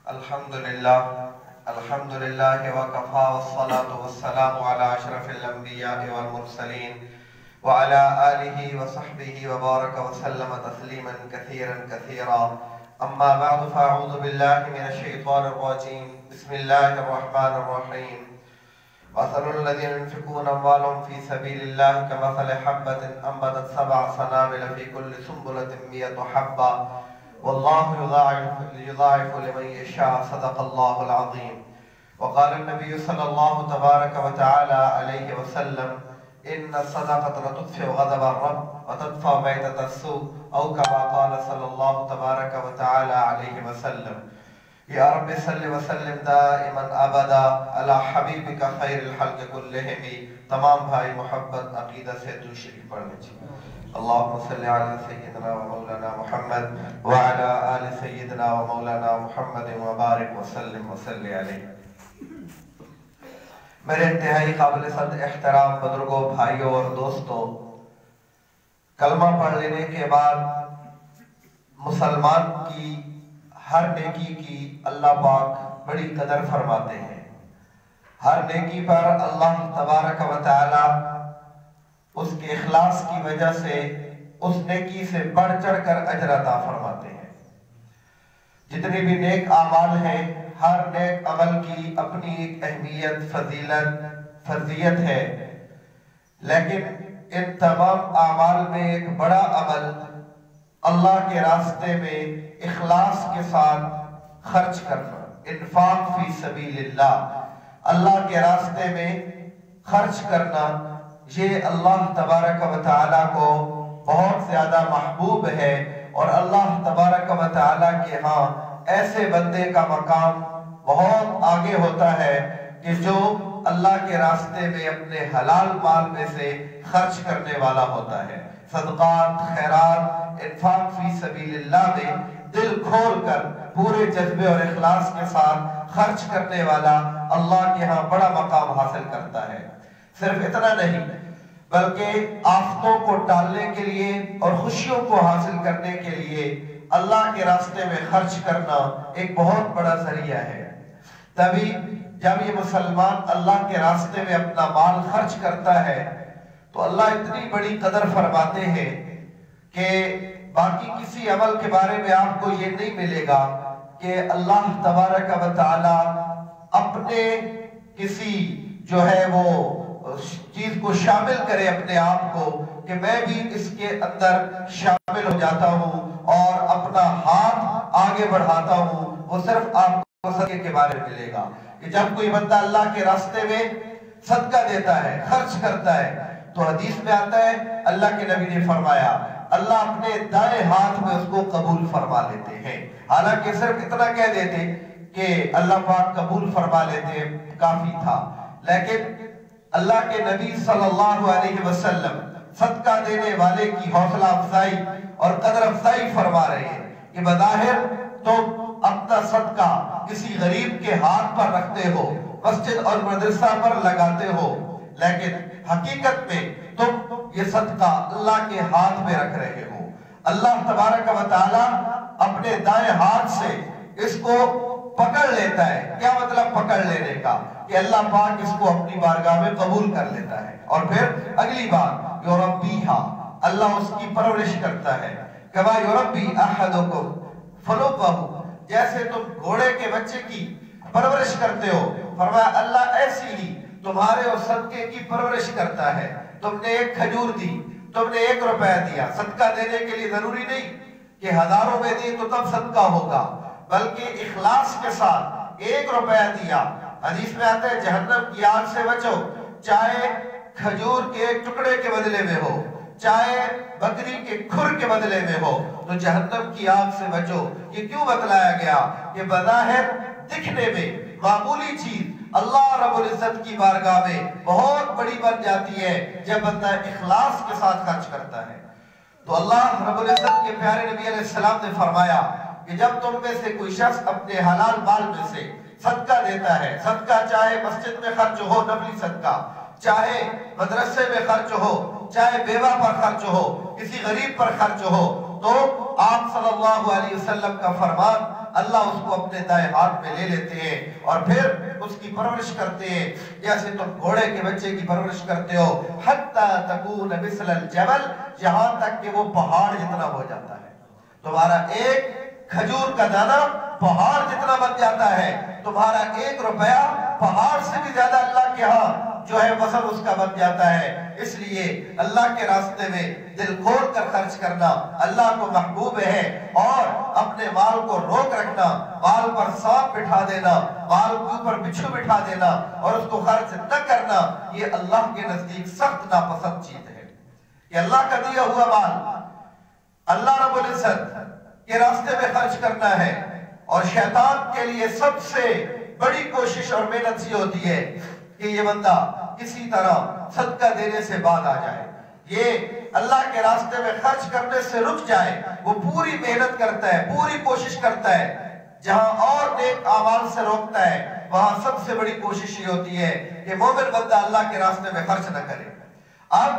الحمد لله وكفى والصلاة والسلام على أشرف الأنبياء والمرسلين وعلى آله وصحبه وبارك وسلم تسليما كثيرا أما بعد فأعوذ بالله من الشيطان الرجيم بسم الله الرحمن الرحيم مثل الذين ينفقون أموالهم في سبيل الله كمثل حبة أنبتت 7 سنابل في كل سنبلة 100 حبة والله يضاعف لمن يشاء صدق الله العظيم. وقال النبي صلى الله تبارك وتعالى عليه وسلم إن الصدقة لتطفئ غضب الرب وتدفع بيتة السوء أو كما قال صلى الله تبارك وتعالى عليه وسلم. یا رب صل وسلم دائما ابدا علی حبیبک خیر الخلق کلہم. تمام بھائی محبت عقیدہ سے درود شریف پڑھنے چاہیے. اللہم صلی علی سیدنا و مولانا محمد وعلی آل سیدنا و مولانا محمد وبارک وسلم وصلی علیہ. میرے انتہائی قابل صد احترام بزرگوں، بھائیوں اور دوستوں، کلمہ پڑھ لینے کے بعد مسلمان کی ہر نیکی کی اللہ پاک بڑی قدر فرماتے ہیں. ہر نیکی پر اللہ تبارک و تعالی اس کے اخلاص کی وجہ سے اس نیکی سے بڑھ چڑھ کر اجر عطا فرماتے ہیں. جتنی بھی نیک اعمال ہیں، ہر نیک عمل کی اپنی ایک اہمیت، فضیلت، فرضیت ہے، لیکن ان تمام اعمال میں ایک بڑا عمل اللہ کے راستے میں اخلاص کے ساتھ خرچ کرنا، انفاق فی سبیل اللہ، اللہ کے راستے میں خرچ کرنا، یہ اللہ تبارک و تعالیٰ کو بہت زیادہ محبوب ہے. اور اللہ تبارک و تعالیٰ کے ہاں ایسے بندے کا مقام بہت آگے ہوتا ہے کہ جو اللہ کے راستے میں اپنے حلال مال میں سے خرچ کرنے والا ہوتا ہے. صدقات، خیرات، انفاق فی سبیل اللہ میں دل کھول کر پورے جذبے اور اخلاص کے ساتھ خرچ کرنے والا اللہ کے ہاں بڑا مقام حاصل کرتا ہے. صرف اتنا نہیں بلکہ آفتوں کو ٹالنے کے لیے اور خوشیوں کو حاصل کرنے کے لیے اللہ کے راستے میں خرچ کرنا ایک بہت بڑا ذریعہ ہے. تبھی جب یہ مسلمان اللہ کے راستے میں اپنا مال خرچ کرتا ہے تو اللہ اتنی بڑی قدر فرماتے ہیں کہ باقی کسی عمل کے بارے میں آپ کو یہ نہیں ملے گا کہ اللہ تبارک و تعالی اپنے کسی جو ہے وہ چیز کو شامل کرے اپنے آپ کو کہ میں بھی اس کے اندر شامل ہو جاتا ہوں اور اپنا ہاتھ آگے بڑھاتا ہوں. وہ صرف آپ کو صدقے کے بارے میں ملے گا کہ جب کوئی بندہ اللہ کے راستے میں صدقہ دیتا ہے، خرچ کرتا ہے، تو حدیث میں آتا ہے اللہ کے نبی نے فرمایا اللہ اپنے دائیں ہاتھ میں اس کو قبول فرما لیتے ہیں. حالانکہ صرف اتنا کہہ دیتے کہ اللہ پاک قبول فرما لیتے کافی تھا، لیکن اللہ کے نبی صلی اللہ علیہ وسلم صدقہ دینے والے کی حوصلہ افزائی اور قدر افزائی فرما رہے ہیں کہ بظاہر تم اپنا صدقہ کسی غریب کے ہاتھ پر رکھتے ہو، مسجد اور مدرسہ پر لگاتے ہو، لیکن حقیقت میں تم یہ صدقہ اللہ کے ہاتھ میں رکھ رہے ہو. اللہ تبارک و تعالی اپنے دائیں ہاتھ سے اس کو پکڑ لیتا ہے. کیا مطلب پکڑ لینے کا؟ کہ اللہ پاک اس کو اپنی بارگاہ میں قبول کر لیتا ہے اور پھر اگلی بار یربیہا، اللہ اس کی پرورش کرتا ہے. کما یربی احدکم فلوقہ، جیسے تم گھوڑے کے بچے کی پرورش کرتے ہو، فرمایا اللہ ایسی ہی تمہارے اور صدقے کی پرورش کرتا ہے. تم نے 1 کھجور دی، تم نے 1 روپیہ دیا. صدقہ دینے کے لیے ضروری نہیں کہ ہزاروں میں دی تو تب صدقہ ہوگا، بلکہ اخلاص کے ساتھ 1 روپیہ دیا. حدیث میں آتا ہے جہنم کی آگ سے بچو، چاہے کھجور کے ایک ٹکڑے کے بدلے میں ہو، چاہے بکری کے کھر کے بدلے میں ہو، تو جہنم کی آگ سے بچو. یہ کیوں بتلایا گیا کہ بظاہر دکھنے میں معمولی چیز اللہ رب العزت کی بارگاہ میں بہت بڑی بن جاتی ہے جب بندہ اخلاص کے ساتھ خرچ کرتا ہے. تو اللہ رب العزت کے پیارے نبی علیہ السلام نے فرمایا کہ جب تم میں سے کوئی شخص اپنے حلال مال میں سے صدقہ دیتا ہے، صدقہ چاہے مسجد میں خرچ ہو نفلی صدقہ، چاہے مدرسے میں خرچ ہو، چاہے بیوہ پر خرچ ہو، کسی غریب پر خرچ ہو، تو آپ صلی اللہ علیہ وسلم کا فرمان اللہ اس کو اپنے دائیں ہاتھ میں لے لیتے ہیں اور پھر اس کی پرورش کرتے ہیں جیسے تم گھوڑے کے بچے کی پرورش کرتے ہو حتی تکون مثل الجبل، یہاں تک کہ وہ پہاڑ جتنا ہو جاتا ہے۔ تمہارا ایک کھجور کا دانہ پہاڑ جتنا بن جاتا ہے، تمہارا 1 روپیہ پہاڑ سے بھی زیادہ اللہ کے ہاں جو ہے وزن اس کا بن جاتا ہے۔ اس لیے اللہ کے راستے میں دل کھول کر خرچ کرنا اللہ کو محبوب ہے، اور اپنے مال کو روک رکھنا، مال پر سانپ بٹھا دینا، مال کے اوپر بچھو بٹھا دینا اور اس کو خرچ نہ کرنا، یہ اللہ کے نزدیک سخت ناپسند چیز ہے۔ کہ اللہ کا دیا ہوا مال اللہ رب العزت کے راستے میں خرچ کرنا ہے، اور شیطان کے لیے سب سے بڑی کوشش اور محنت یہ ہوتی ہے کہ یہ بندہ کسی طرح صدقہ دینے سے بعد آ جائے، یہ اللہ کے راستے میں خرچ کرنے سے رک جائے۔ وہ پوری محنت کرتا ہے، پوری کوشش کرتا ہے، جہاں اور نیک اعمال سے روکتا ہے وہاں سب سے بڑی کوشش یہ ہوتی ہے کہ مومن بندہ اللہ کے راستے میں خرچ نہ کرے۔ اب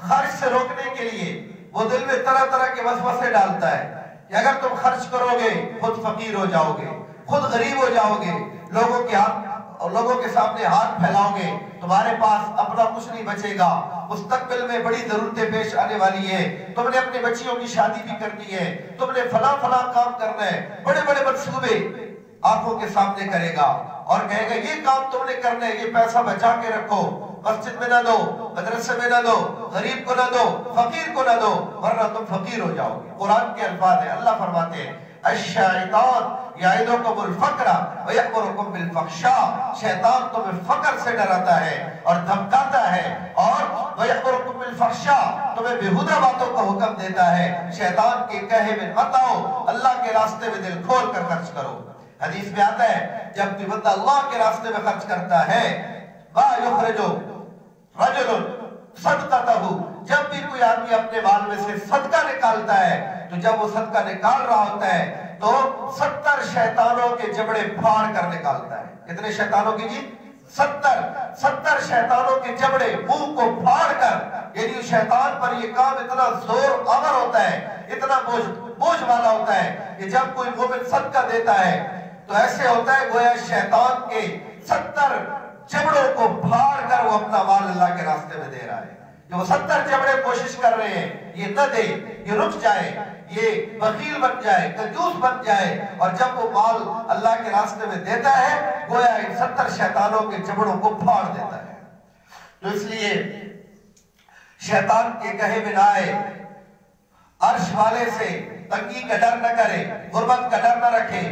خرچ سے روکنے کے لیے وہ دل میں طرح طرح کے وسوسے ڈالتا ہے کہ اگر تم خرچ کرو گے خود فقیر ہو جاؤ گے، خود غریب ہو جاؤ گے، لوگوں کے سامنے ہاتھ پھیلاؤ گے، تمہارے پاس اپنا کچھ نہیں بچے گا، مستقبل میں بڑی ضرورتیں پیش آنے والی ہے، تم نے اپنی بچیوں کی شادی بھی کرنی ہے، تم نے فلاں کام کرنا ہے، بڑے بڑے منصوبے آنکھوں کے سامنے کرے گا اور کہے گا یہ کام تم نے کرنا ہے، یہ پیسہ بچا کے رکھو، مسجد میں نہ دو، مدرسے میں نہ دو، غریب کو نہ دو، فقیر کو نہ دو، ورنہ تم فقیر ہو جاؤ گے۔ قرآن کے الفاظ ہیں، اللہ فرماتے ہیں الشیطان یعدکم الفقر ویأمرکم بالفحشاء، شیطان تمہیں فقر سے ڈراتا ہے اور دھمکاتا ہے، اور ویأمرکم بالفحشاء تمہیں بیہودہ باتوں کا حکم دیتا ہے۔ شیطان کے کہے میں مت آؤ، اللہ کے راستے میں دل کھول کر خرچ کرو۔ حدیث میں آتا ہے جب کوئی بندہ اللہ کے راستے میں خرچ کرتا ہے ما یخرج رجل صدقتہ، جب بھی کوئی آدمی اپنے مال میں سے صدقہ نکالتا ہے تو جب وہ صدقہ نکال رہا ہوتا ہے تو 70 شیطانوں کے جبڑے پھاڑ کر نکالتا ہے۔ کتنے شیطانوں کی جی؟ 70 شیطانوں کے جبڑے منہ کو پھاڑ کر، یعنی شیطان پر یہ کام اتنا زور آور ہوتا ہے، اتنا بوجھ والا ہوتا ہے کہ جب کوئی مومن صدقہ دیتا ہے تو ایسے ہوتا ہے گویا شیطان کے 70 جبڑوں کو پھاڑ کر وہ اپنا مال اللہ کے راستے میں دے رہا ہے۔ جو 70 جبڑے کوشش کر رہے ہیں یہ نہ دے، یہ رک جائے، یہ بخیل بن جائے، کنجوس بن جائے، اور جب وہ مال اللہ کے راستے میں دیتا ہے گویا ان 70 شیطانوں کے جبڑوں کو پھاڑ دیتا ہے۔ تو اس لیے شیطان کے کہے میں نہ آئے، عرش والے سے تنگی کا ڈر نہ کرے، غربت کا ڈر نہ رکھے،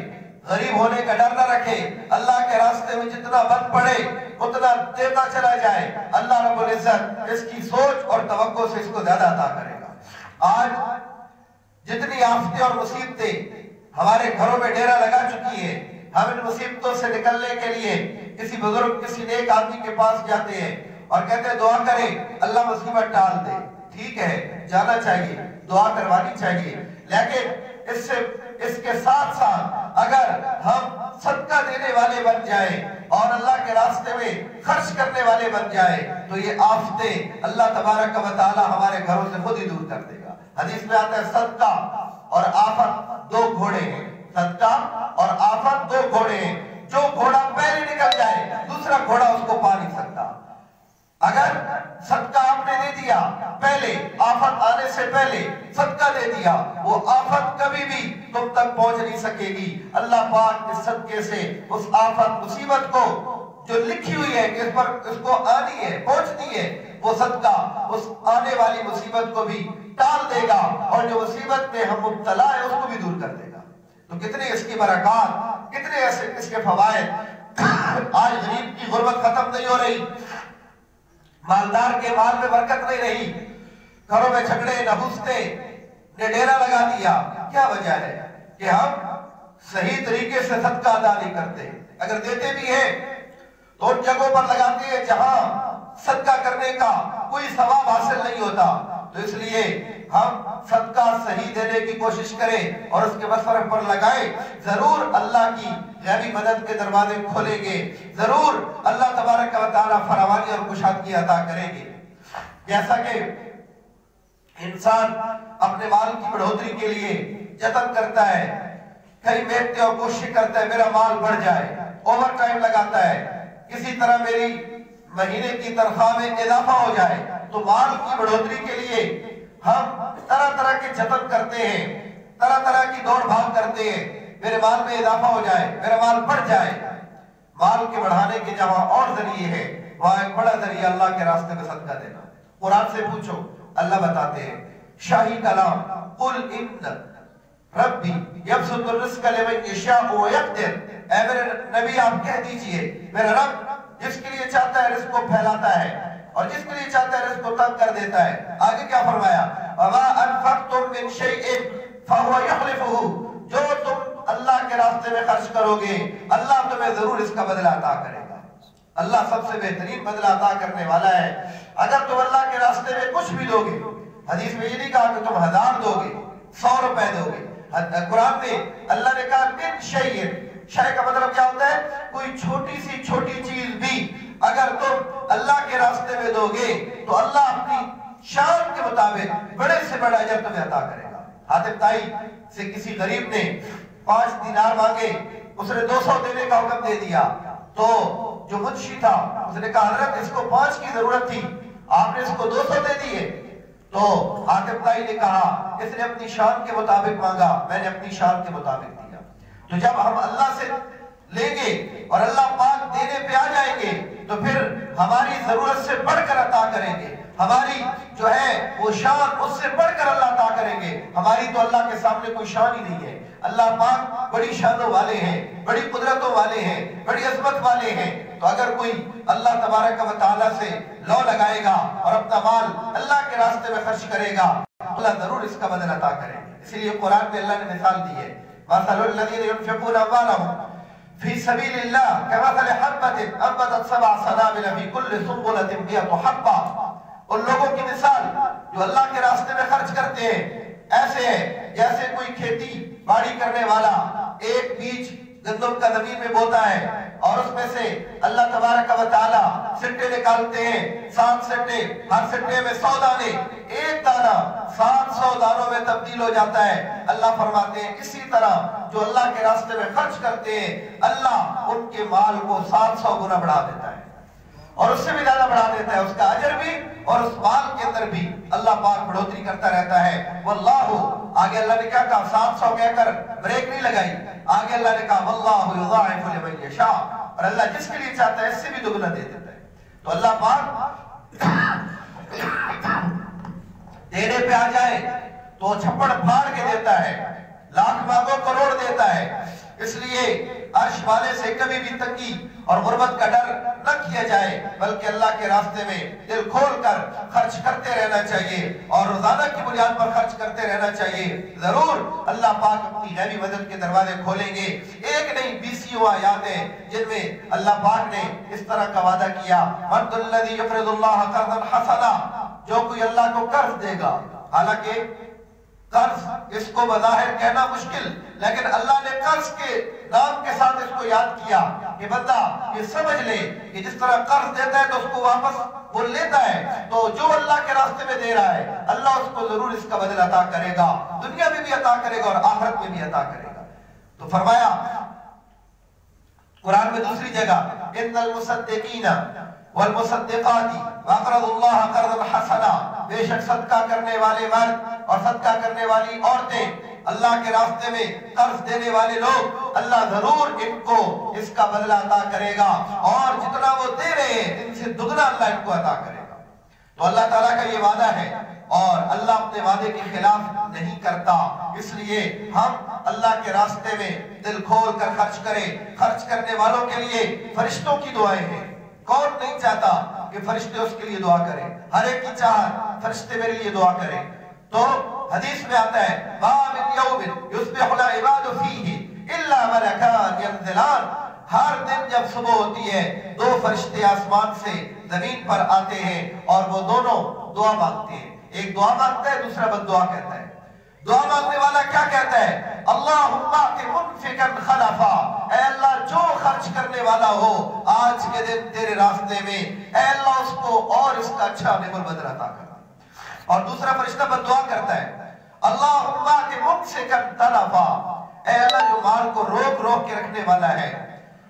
غریب ہونے کا ڈر نہ رکھے، اللہ کے راستے میں جتنا بن پڑے اتنا دیتا چلا جائے، اللہ رب العزت اس کی سوچ اور توقع سے اس کو زیادہ عطا کرے گا۔ آج جتنی آفتیں اور مصیبتیں ہمارے گھروں میں ڈیرا لگا چکی ہیں، ہم ان مصیبتوں سے نکلنے کے لیے کسی بزرگ، کسی نیک آدمی کے پاس جاتے ہیں اور کہتے ہیں دعا کریں اللہ مصیبت ٹال دے۔ ٹھیک ہے، جانا چاہیے، دعا کروانی چاہیے، لیکن اس کے ساتھ ساتھ اگر ہم صدقہ دینے والے بن جائیں اور اللہ کے راستے میں خرچ کرنے والے بن جائیں تو یہ آفتیں اللہ تبارک و تعالی ہمارے گھروں سے خود ہی دور کر دے گا۔ حدیث میں آتا ہے صدقہ اور آفت 2 گھوڑے ہیں، صدقہ اور آفت 2 گھوڑے ہیں، جو گھوڑا پہلے نکل جائے دوسرا گھوڑا اس کو پا نہیں سکتا۔ اگر صدقہ آپ نے دے دیا پہلے، آفت آنے سے پہلے صدقہ دے دیا، وہ آفت کبھی بھی تم تک پہنچ نہیں سکے گی۔ اللہ پاک اس صدقے سے اس آفت مصیبت کو جو لکھی ہوئی ہے کہ اس کو آنی ہے، پہنچنی ہے، وہ صدقہ اس آنے والی مصیبت کو بھی ٹال دے گا، اور جو مصیبت میں ہم مبتلا ہے اس کو بھی دور کر دے گا۔ تو کتنے اس کی برکات، کتنے ایسے اس کے فوائد۔ آج غریب کی غربت ختم نہیں ہو رہی، مالدار کے مال میں برکت نہیں رہی، گھروں میں جھگڑے، نحوستے نے ڈیرا لگا دیا۔ کیا وجہ ہے؟ کہ ہم صحیح طریقے سے صدقہ ادا نہیں کرتے، اگر دیتے بھی ہیں تو ان جگہوں پر لگاتے ہیں جہاں صدقہ کرنے کا کوئی ثواب حاصل نہیں ہوتا۔ تو اس لیے ہم صدقہ صحیح دینے کی کوشش کریں اور اس کے مصرف پر لگائیں، ضرور اللہ کی غیبی مدد کے دروازے کھولیں گے، ضرور اللہ تبارک و تعالی فراوانی اور کشادگی عطا کریں گے۔ جیسا کہ انسان اپنے مال کی بڑھوتری کے لیے جتن کرتا ہے، کئی محنتیں اور کوشش کرتا ہے میرا مال بڑھ جائے، اوور ٹائم لگاتا ہے، کسی طرح میری مہینے کی تنخواہ میں اضافہ ہو جائے۔ تو مال کی بڑھوتری کے لیے ہم طرح طرح کے جتن کرتے ہیں، طرح طرح کی دوڑ بھاگ کرتے ہیں، میرے مال میں اضافہ ہو جائے، میرا مال بڑھ جائے۔ مال کے بڑھانے کے جہاں اور ذریعے ہیں، وہاں ایک بڑا ذریعہ اللہ کے راستے میں صدقہ دینا۔ قرآن سے پوچھو، اللہ بتاتے ہیں شاہی کلام، قل ان ربی یبسط الرزق لمن یشاء ویقدر، اے میرے نبی آپ کہہ دیجئے میرا رب جس کے لیے چاہتا ہے رزق کو پھیلاتا ہے اور جس کے لیے چاہتا ہے رزق کو تنگ کر دیتا ہے۔ آگے کیا فرمایا؟ وما انفقتم من شیء فهو يخلفه، جو تم اللہ کے راستے میں خرچ کرو گے اللہ تمہیں ضرور اس کا بدلہ عطا کرے گا۔ اللہ سب سے بہترین بدلہ عطا کرنے والا ہے۔ اگر تم اللہ کے راستے میں کچھ بھی دو گے، حدیث میں یہ نہیں کہا کہ تم 1000 دو گے، 100 روپے دو گے، قرآن میں اللہ نے کہا من شیء، شیء کا مطلب کیا ہوتا ہے؟ کوئی چھوٹی سی چھوٹی چیز بھی اگر تم اللہ کے راستے میں دو گے تو اللہ اپنی شان کے مطابق بڑے سے بڑا اجر تمہیں عطا کرے گا۔ حاتم طائی سے کسی غریب نے 5 دینار مانگے، اس نے 200 دینے کا حکم دے دیا، تو جو منشی تھا اس نے کہا حضرت اس کو 5 کی ضرورت تھی، آپ نے اس کو 200 دے دیے۔ تو حاتم طائی نے کہا اس نے اپنی شان کے مطابق مانگا، میں نے اپنی شان کے مطابق دیا۔ تو جب ہم اللہ سے لیں گے اور اللہ پاک دینے پہ آ جائیں گے تو پھر ہماری ضرورت سے بڑھ کر عطا کریں گے، ہماری جو ہے وہ شان اس سے بڑھ کر اللہ عطا کریں گے۔ ہماری تو اللہ کے سامنے کوئی شان ہی نہیں ہے۔ اللہ پاک بڑی شانوں والے ہیں، بڑی قدرتوں والے ہیں، بڑی عظمت والے ہیں۔ تو اگر کوئی اللہ تبارک و تعالیٰ سے لو لگائے گا اور اپنا مال اللہ کے راستے میں خرچ کرے گا اللہ ضرور اس کا بدلہ عطا کرے گا۔ اسی لیے قرآن میں اللہ نے مثال دی ہے، مثل الذین ينفقون اموالهم فی سبیل اللہ کمثل حبۃ انبتت 7 سنابل فی کل سنبلۃ 100 حبۃ، ان لوگوں کی مثال جو اللہ کے راستے میں خرچ کرتے ہیں ایسے ہے جیسے کوئی کھیتی باڑی کرنے والا ایک بیج گندم کا زمین میں بوتا ہے اور اس میں سے اللہ تبارک و تعالی سٹے نکالتے ہیں، 7 سٹے، ہر سٹے میں 100 دانے، ایک دانہ 700 دانوں میں تبدیل ہو جاتا ہے۔ اللہ فرماتے ہیں اسی طرح جو اللہ کے راستے میں خرچ کرتے ہیں اللہ ان کے مال کو 700 گنا بڑھا دیتا ہے اور اس سے بھی زیادہ بڑھا دیتا ہے، اس کا اجر بھی اور اس مال کے اندر بھی اللہ پاک بڑھوتری کرتا رہتا ہے۔ واللہ، آگے اللہ نے کیا کہا؟ 700 کہہ کر بریک نہیں لگائی، آگے اللہ نے کہا واللہ یضاعف لمن یشاء، اور اللہ جس کے لیے چاہتا ہے اس سے بھی دگنا دے دیتا ہے۔ تو اللہ پاک دینے پہ آ جائے تو چھپڑ پھاڑ کے دیتا ہے، لاکھ مانگو کروڑ دیتا ہے۔ اس لیے عرش والے سے کبھی بھی تنگی اور غربت کا ڈر نہ کیا جائے، بلکہ اللہ کے راستے میں دل کھول کر خرچ کرتے رہنا چاہیے اور روزانہ کی بنیاد پر خرچ کرتے رہنا چاہیے۔ ضرور اللہ پاک اپنی غیبی مدد کے دروازے کھولیں گے۔ ایک نہیں 20 آیاتیں جن میں اللہ پاک نے اس طرح کا وعدہ کیا، مَنْ الَّذِي يُقْرِضُ اللَّهَ قَرْضًا حَسَنًا، جو کوئی اللہ کو قرض دے گا۔ حالانکہ قرض اس کو بظاہر کہنا مشکل، لیکن اللہ نے قرض کے نام کے ساتھ اس کو یاد کیا کہ بندہ یہ سمجھ لے کہ جس طرح قرض دیتا ہے تو اس کو واپس وہ لیتا ہے، تو جو اللہ کے راستے میں دے رہا ہے اللہ اس کو ضرور اس کا بدلہ عطا کرے گا، دنیا میں بھی عطا کرے گا اور آخرت میں بھی عطا کرے گا۔ تو فرمایا قرآن میں دوسری جگہ ان المصدقین والمصدقات وَأَقْرَضُوا اللَّهَ قَرْضًا حَسَنًا، بے شک صدقہ کرنے والے مرد اور صدقہ کرنے والی عورتیں، اللہ کے راستے میں قرض دینے والے لوگ، اللہ ضرور ان کو اس کا بدلہ عطا کرے گا اور جتنا وہ دے رہے ہیں ان سے دگنا اللہ ان کو عطا کرے گا۔ تو اللہ تعالیٰ کا یہ وعدہ ہے اور اللہ اپنے وعدے کے خلاف نہیں کرتا، اس لیے ہم اللہ کے راستے میں دل کھول کر خرچ کریں۔ خرچ کرنے والوں کے لیے فرشتوں کی دعائیں ہیں، کون نہیں چاہتا کہ فرشتے اس کے لیے دعا کریں؟ ہر ایک کی چاہت فرشتے میرے لیے دعا کریں۔ تو حدیث میں آتا ہے مَا مِن يَوْمٍ يُصْبِحُ الْعِبَادُ فِيهِ إِلَّا مَلَكَانِ يَنزِلَانِ، ہر دن جب صبح ہوتی ہے 2 فرشتے آسمان سے زمین پر آتے ہیں اور وہ دونوں دعا مانگتے ہیں، ایک دعا مانگتا ہے دوسرا بد دعا کہتا ہے۔ دعا مانگنے والا کیا کہتا ہے؟ اللہم آت منفقا خلفا، اے اللہ جو خرچ کرنے والا ہو آج کے دن تیرے راستے میں، اے اللہ اس کو اور اس کا اچھا نعمت بدل عطا کر۔ اور دوسرا فرشتہ بد دعا کرتا ہے، اللہم آت ممسکن تلفا، اے اللہ جو مال کو روک روک کے رکھنے والا ہے،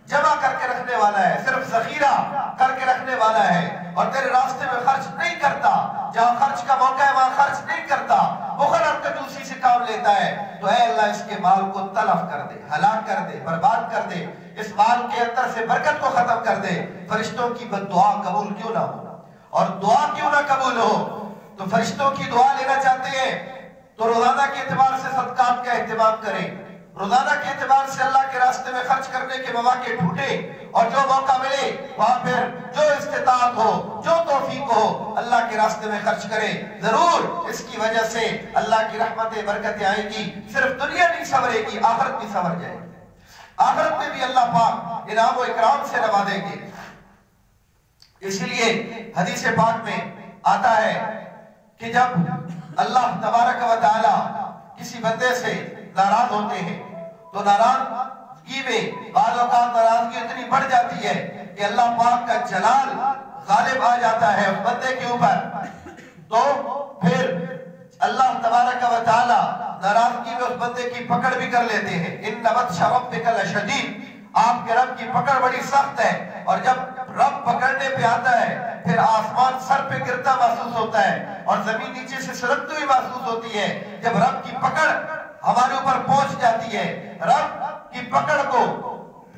جمع کر کے رکھنے والا ہے، صرف ذخیرہ کر کے رکھنے والا ہے، اور تیرے راستے میں خرچ نہیں کرتا، جہاں خرچ کا موقع ہے وہاں خرچ نہیں کرتا، بخل اور کنجوسی سے کام لیتا ہے، تو اے اللہ اس کے مال کو تلف کر دے، ہلاک کر دے، برباد کر دے، اس مال کے اندر سے برکت کو ختم کر دے۔ فرشتوں کی بد دعا قبول کیوں نہ ہو، اور دعا کیوں نہ قبول ہو؟ تو فرشتوں کی دعا لینا چاہتے ہیں تو روزانہ کے اعتبار سے صدقات کا اہتمام کریں، روزانہ کے اعتبار سے اللہ کے راستے میں خرچ کرنے کے مواقع ڈھونڈے، اور جو موقع ملے وہاں پھر جو استطاعت ہو، جو توفیق ہو، اللہ کے راستے میں خرچ کریں۔ ضرور اس کی وجہ سے اللہ کی رحمتیں برکتیں آئیں گی، صرف دنیا نہیں سنورے گی، آخرت بھی سنور جائے گی، آخرت میں بھی اللہ پاک انعام و اکرام سے نوازیں گے۔ اس لیے حدیث پاک میں آتا ہے کہ جب اللہ تبارک و تعالی کسی بندے سے ناراض ہوتے ہیں تو ناراضگی میں بعض اوقات ناراضگی اتنی بڑھ جاتی ہے کہ اللہ پاک کا جلال غالب آ جاتا ہے اس بندے کے اوپر، تو پھر اللہ تبارک و تعالی ناراضگی میں اس بندے کی پکڑ بھی کر لیتے ہیں۔ ان بطش ربک لشدید، آپ کے رب کی پکڑ بڑی سخت ہے، اور جب رب پکڑنے پہ آتا ہے پھر آسمان سر پہ گرتا محسوس ہوتا ہے اور زمین نیچے سے سرکتی ہوئی محسوس ہوتی ہے۔ جب رب کی پکڑ ہمارے اوپر پہنچ جاتی ہے، رب کی پکڑ کو،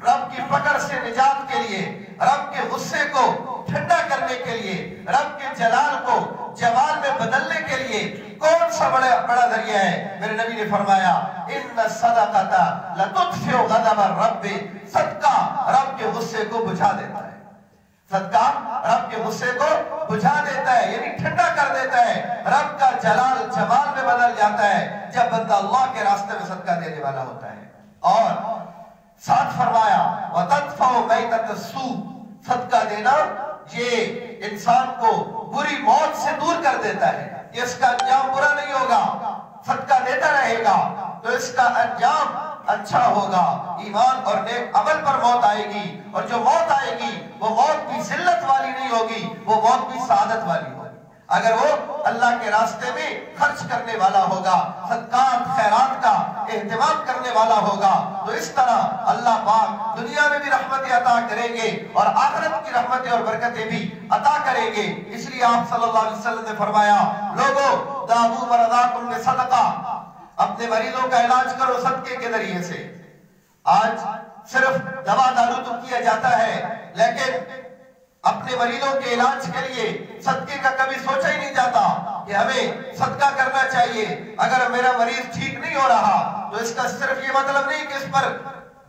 رب کی پکڑ سے نجات کے لیے، رب کے غصے کو ٹھنڈا کرنے کے لیے، رب کے جلال کو جمال میں بدلنے کے لیے کون سا بڑا ذریعہ ہے؟ میرے نبی نے فرمایا ان الصدقۃ لتطفئ غضب الرب، صدقہ رب کے غصے کو بجھا دیتا ہے، صدقہ رب کے غصے کو بجھا دیتا ہے، یعنی ٹھنڈا کر دیتا ہے، رب کا جلال جمال میں بدل جاتا ہے جب بندہ اللہ کے راستے میں صدقہ دینے والا ہوتا ہے۔ اور ساتھ فرمایا وَتَدْفَعُ مَيْتَةَ السُّوءِ، صدقہ دینا یہ انسان کو بری موت سے دور کر دیتا ہے، کہ اس کا انجام برا نہیں ہوگا، صدقہ دیتا رہے گا تو اس کا انجام اچھا ہوگا، ایمان اور نیک عمل پر موت آئے گی، اور جو موت آئے گی وہ موت بھی ذلت والی نہیں ہوگی، وہ موت بھی سعادت والی ہوگی اگر وہ اللہ کے راستے میں خرچ کرنے والا ہوگا، صدقات خیرات کا اہتمام کرنے والا ہوگا، تو اس طرح اللہ پاک دنیا میں بھی رحمتیں عطا کریں گے اور آخرت کی رحمتیں اور برکتیں بھی عطا کریں گے۔ اس لیے آپ صلی اللہ علیہ وسلم نے فرمایا لوگو داؤ مرضاکم بصدقہ، اپنے مریضوں کا علاج کرو صدقے کے ذریعے سے۔ آج صرف دوا دارو تو کیا جاتا ہے، لیکن اپنے مریضوں کے علاج کے لیے صدقے کا کبھی سوچا ہی نہیں جاتا کہ ہمیں صدقہ کرنا چاہیے۔ اگر میرا مریض ٹھیک نہیں ہو رہا تو اس کا صرف یہ مطلب نہیں کہ اس پر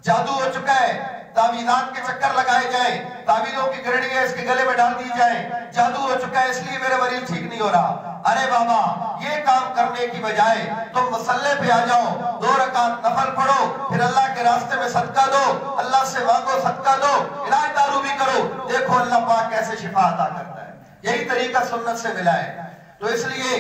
جادو ہو چکا ہے، تعویذات کے چکر لگائے جائیں، تعویذوں کی گھڑیاں اس کے گلے میں ڈال دی جائیں، جادو ہو چکا ہے اس لیے میرا مریض ٹھیک نہیں ہو رہا۔ ارے بابا، یہ کام کرنے کی بجائے تم مصلے پہ آ جاؤ، 2 رکعت نفل پڑھو، پھر اللہ کے راستے میں صدقہ دو، اللہ سے مانگو صدقہ دو، علاج دارو بھی کرو، دیکھو اللہ پاک کیسے شفا عطا کرتا ہے۔ یہی طریقہ سنت سے ملا ہے۔ تو اس لیے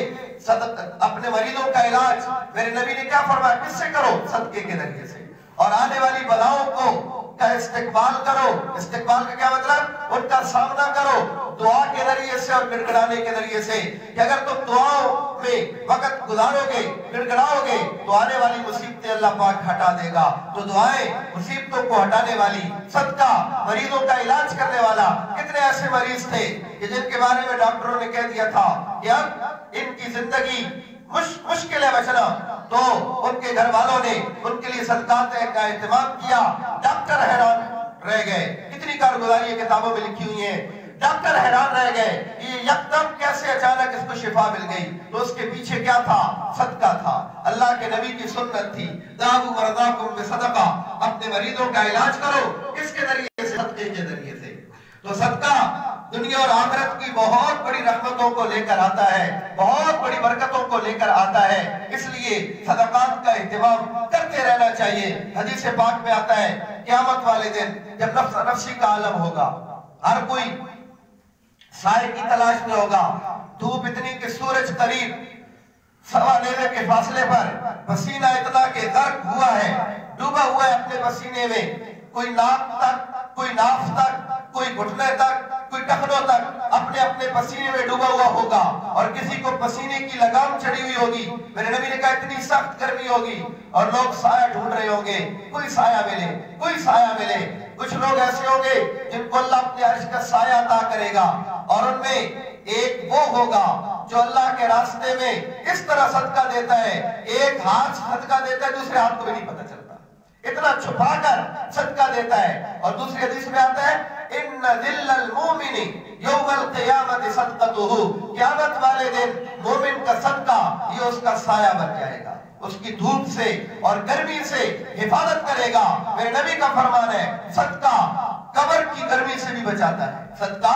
اپنے مریضوں کا علاج میرے نبی نے کیا فرمایا؟ کس سے کرو؟ صدقے کے ذریعے سے۔ اور آنے والی بلاؤں کو کا استقبال کرو۔ استقبال کا کیا مطلب؟ ان کا سامنا کرو دعا کے ذریعے سے اور گڑگڑانے کے ذریعے سے، کہ اگر تم دعاؤں میں وقت گزارو گے، گڑگڑاؤ گے، تو آنے والی مصیبتیں اللہ پاک ہٹا دے گا۔ تو دعائیں مصیبتوں کو ہٹانے والی، صدقہ مریضوں کا علاج کرنے والا۔ کتنے ایسے مریض تھے کہ جن کے بارے میں ڈاکٹروں نے کہہ دیا تھا کہ اب ان کی زندگی مشکل ہے بچنا، تو ان کے گھر والوں نے ان کے لیے صدقات کا اہتمام کیا۔ ڈاکٹر حیران رہ گئے، کتنی کارگزاری کتابوں میں لکھی ہوئی ہیں، ڈاکٹر حیران رہ گئے یہ یکدم کیسے اچانک اس کو شفا مل گئی۔ تو اس کے پیچھے کیا تھا؟ صدقہ تھا، اللہ کے نبی کی سنت تھی، داؤ مرضاکم بصدقہ، اپنے مریضوں کا علاج کرو، کس کے ذریعے سے؟ صدقے کے ذریعے سے۔ تو صدقہ دنیا اور آخرت کی بہت بڑی رحمتوں کو لے کر آتا ہے، بہت بڑی برکتوں کو لے کر آتا ہے، اس لیے صدقات کا اہتمام کرتے رہنا چاہیے۔ حدیث پاک میں آتا ہے قیامت والے دن جب نفس نفسی کا عالم ہوگا، ہر کوئی سائے کی تلاش میں ہوگا، دھوپ اتنی کہ سورج قریب، سوا نیزے کے فاصلے پر، پسینہ اتنا کہ غرق ہوا ہے، ڈوبا ہوا ہے اپنے پسینے میں، کوئی ناک تک، کوئی ناف تک، کوئی گھٹنے تک، کوئی ٹخنوں تک اپنے اپنے پسینے میں ڈوبا ہوا ہوگا اور کسی کو پسینے کی لگام چڑھی ہوئی ہوگی. میرے نبی نے کہا اتنی سخت گرمی ہوگی اور لوگ سایہ ڈھونڈ رہے ہوں گے, کوئی سایہ ملے, کوئی سایہ ملے. کچھ لوگ ایسے ہوں گے جن کو اللہ اپنے عرش کا سایہ عطا کرے گا اور ان میں ایک وہ ہوگا جو اللہ کے راستے میں اس طرح صدقہ دیتا ہے, ایک ہاتھ صدقہ دیتا ہے دوسرے ہاتھ کو بھی نہیں پتہ چلتا, اتنا چھپا کر صدقہ دیتا ہے. اور دوسری حدیث میں آتا ہے ان ذل المومن یوم القیامت صدقتہ, قیامت والے دن مومن کا صدقہ یہ اس کا سایہ بن جائے گا, اس کی دھوپ سے اور گرمی سے حفاظت کرے گا. میرے نبی کا فرمان ہے صدقہ قبر کی گرمی سے بھی بچاتا ہے, صدقہ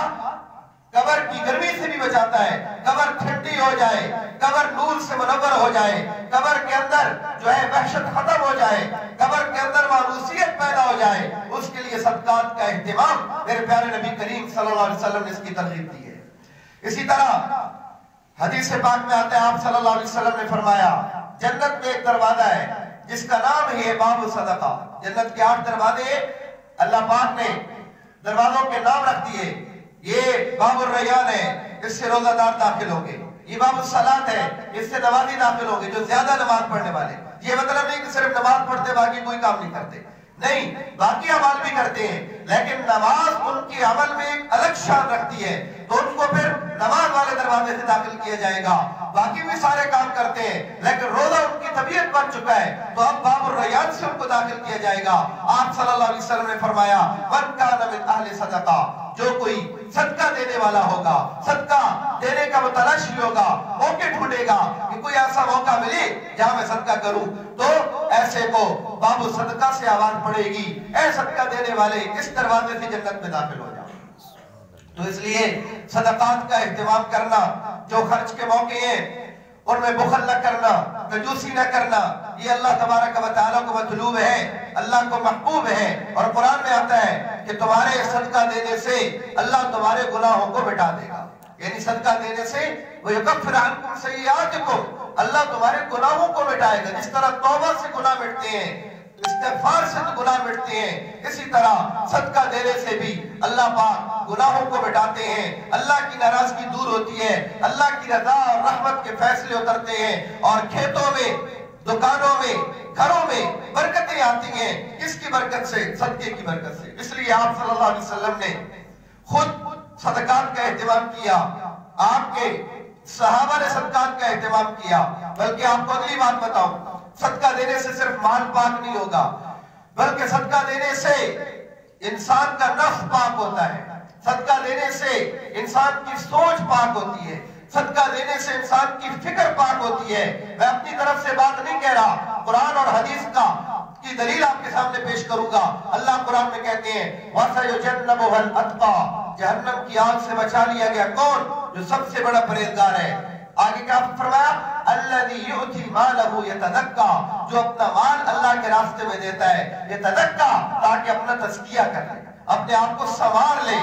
قبر کی گرمی سے بھی بچاتا ہے. قبر ٹھنڈی ہو جائے, قبر نور سے منور ہو جائے, قبر کے اندر جو ہے وحشت ختم ہو جائے, قبر کے اندر مانوسیت پیدا ہو جائے, اس کے لیے صدقات کا اہتمام میرے پیارے نبی کریم صلی اللہ علیہ وسلم نے اس کی ترغیب دی ہے. اسی طرح حدیث پاک میں آتا ہے آپ صلی اللہ علیہ وسلم نے فرمایا جنت میں ایک دروازہ ہے جس کا نام ہے باب صدقہ. جنت کے 8 دروازے اللہ پاک نے دروازوں کے نام رکھ دیے. یہ باب الریان ہے, اس سے روزہ دار داخل ہوں گے. یہ باب الصلاۃ ہے, اس سے نمازی داخل ہوں گے جو زیادہ نماز پڑھنے والے. یہ مطلب نہیں کہ صرف نماز پڑھتے باقی کوئی کام نہیں کرتے, نہیں, باقی عمل بھی کرتے ہیں لیکن نماز ان کی عمل میں ایک الگ شان رکھتی ہے, تو ان کو پھر نماز والے دروازے سے داخل کیا جائے گا. باقی بھی سارے کام کرتے ہیں لیکن روزہ ان کی طبیعت بن چکا ہے تو اب باب الریان سے ان کو داخل کیا جائے گا. آپ صلی اللہ علیہ وسلم نے فرمایا من کان من اہل صدقہ, جو کوئی صدقہ دینے والا ہوگا, صدقہ دینے کا متلاشی ہوگا, موقع ڈھونڈے گا کہ کوئی ایسا موقع ملے جہاں میں صدقہ کروں, تو ایسے کو باب الصدقہ سے آواز پڑے گی اے صدقہ دینے والے اس دروازے سے جنت میں داخل ہو جاؤ. تو اس لیے صدقات کا اہتمام کرنا, جو خرچ کے موقع ہیں ان میں بخل نہ کرنا, کنجوسی نہ کرنا, یہ اللہ تبارک و تعالیٰ کو مطلوب ہے, اللہ کو محبوب ہے. اور قرآن میں آتا ہے کہ تمہارے صدقہ دینے سے اللہ تمہارے گناہوں کو مٹا دے گا, یعنی صدقہ دینے سے وَيُكَفِّرُ عَنْكُمْ سَيِّئَاتِكُمْ, اللہ تمہارے گناہوں کو مٹائے گا. جس طرح توبہ سے گناہ مٹتے ہیں, استغفار سے گناہ مٹتے ہیں, اسی طرح صدقہ دینے سے بھی اللہ پاک گناہوں کو مٹاتے ہیں. اللہ کی ناراضگی دور ہوتی ہے, اللہ کی رضا اور رحمت کے فیصلے اترتے ہیں اور کھیتوں میں, دکانوں میں, گھروں میں برکتیں آتی ہیں. کس کی برکت سے؟ صدقے کی برکت سے. اس لیے آپ صلی اللہ علیہ وسلم نے خود صدقات کا اہتمام کیا, آپ کے صحابہ نے صدقات کا اہتمام کیا. بلکہ آپ کو اگلی بات بتاؤں, صدقہ دینے سے صرف مال پاک نہیں ہوگا بلکہ صدقہ دینے سے انسان کا نفس پاک ہوتا ہے, صدقہ دینے سے انسان کی سوچ پاک ہوتی ہے, صدقہ دینے سے انسان کی فکر پاک ہوتی ہے. میں اپنی طرف سے بات نہیں کہہ رہا, قرآن اور حدیث کی دلیل آپ کے سامنے پیش کروں گا. اللہ قرآن میں کہتے ہیں وَسَيُجَنَّبُهَا الْأَتْقَى, جہنم کی آگ سے بچا لیا گیا کون؟ جو سب سے بڑا پرہیزگار ہے. آگے کیا فرمایا الَّذِي يُؤْتِي مَالَهُ يَتَزَكَّى, جو اپنا مال اللہ کے راستے میں دیتا ہے يَتَزَكَّى, تاکہ اپنا تزکیہ کر لے, اپنے آپ کو سنوار لے,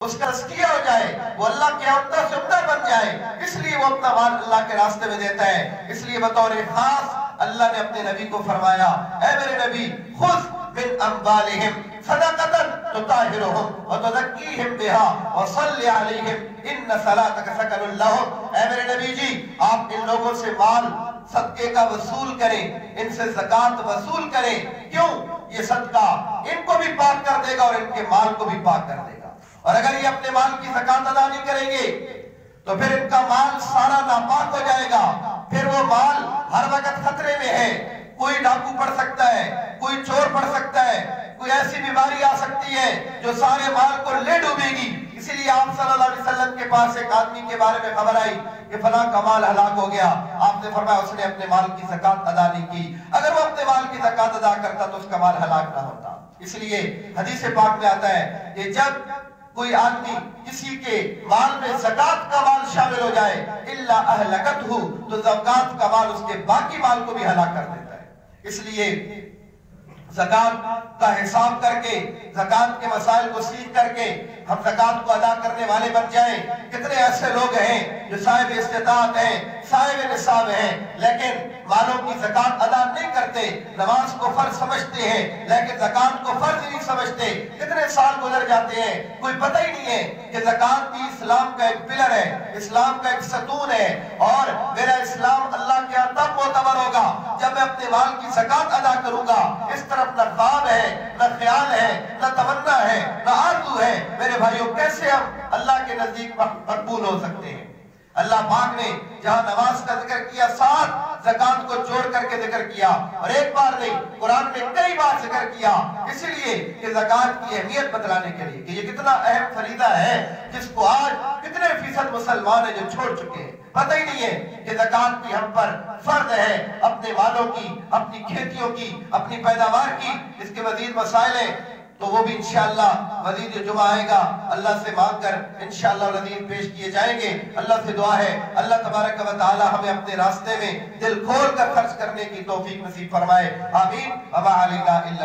اس کا تزکیہ ہو جائے, وہ اللہ کے عمدہ سے عمدہ بن جائے. اس لیے وہ اپنا مال اللہ کے راستے میں دیتا ہے. اس لیے بطور خاص اللہ نے اپنے نبی کو فرمایا اے میرے نبی خذ من اموالہم صدقۃ تطہرہم وتزکیہم بہا وصلی علیہم ان صلاتک سکن لہم. اے میرے نبی جی آپ ان لوگوں سے مال صدقے کا وصول کریں, ان سے زکوٰۃ وصول کریں. کیوں؟ یہ صدقہ ان کو بھی پاک کر دے گا اور ان کے مال کو بھی پاک کر دے گا. اور اگر یہ اپنے مال کی زکوٰۃ ادا نہیں کریں گے تو پھر ان کا مال سارا ناپاک ہو جائے گا, پھر وہ مال ہر وقت خطرے میں ہے. کوئی ڈاکو پڑ سکتا ہے, کوئی چور پڑ سکتا ہے, کوئی ایسی بیماری آ سکتی ہے جو سارے مال کو لے ڈوبے گی. اسی لیے آپ صلی اللہ علیہ وسلم کے پاس ایک آدمی کے بارے میں خبر آئی کہ فلاں کا مال ہلاک ہو گیا. آپ نے فرمایا اس نے اپنے مال کی زکوٰۃ ادا نہیں کی. اگر وہ اپنے مال کی زکوٰۃ ادا کرتا تو اس کا مال ہلاک نہ ہوتا. اس لیے حدیث پاک میں آتا ہے کہ جب کوئی آدمی کسی کے مال میں زکوٰۃ کا مال شامل ہو جائے الا اہلکتہ, تو زکوٰۃ کا مال اس کے باقی مال کو بھی ہلاک کر دیتا ہے. اس لیے زکوٰۃ کا حساب کر کے, زکوٰۃ کے مسائل کو سیکھ کر کے ہم زکوٰۃ کو ادا کرنے والے بن جائیں. کتنے ایسے لوگ ہیں جو صاحب استطاعت ہیں, صاحب نصاب ہیں لیکن مالوں کی زکات ادا نہیں کرتے، نماز کو فرض سمجھتے ہیں لیکن زکات کو فرض نہیں سمجھتے، کتنے سال گزر جاتے ہیں کوئی پتہ ہی نہیں ہے کہ زکات بھی اسلام کا ایک پلر ہے، اسلام کا ایک ستون ہے، اور میرا اسلام اللہ کے ہاں تب معتبر ہوگا جب میں اپنے مال کی زکات ادا کروں گا۔ اس طرف نہ خواب ہے، نہ خیال ہے، نہ تمنا ہے، نہ آرزو ہے، میرے بھائیوں کیسے ہم اللہ کے نزدیک مقبول ہو سکتے ہیں؟ اللہ پاک نے جہاں نماز کا ذکر کیا ساتھ زکات کو جوڑ کر کے ذکر کیا، اور ایک بار نہیں قرآن میں کئی بار ذکر کیا، اس لیے کہ زکات کی اہمیت بتلانے کے لیے کہ یہ کتنا اہم فریضہ ہے جس کو آج کتنے فیصد مسلمان ہیں جو چھوڑ چکے ہیں، پتہ ہی نہیں ہے کہ زکات بھی ہم پر فرض ہے، اپنے مالوں کی، اپنی کھیتیوں کی، اپنی پیداوار کی۔ اس کے مزید مسائل ہیں تو وہ بھی انشاءاللہ مزید جو جمعہ آئے گا اللہ سے مانگ کر انشاءاللہ مزید پیش کیے جائیں گے۔ اللہ سے دعا ہے اللہ تبارک و تعالی ہمیں اپنے راستے میں دل کھول کر خرچ کرنے کی توفیق نصیب فرمائے، آمین۔ وما علینا الا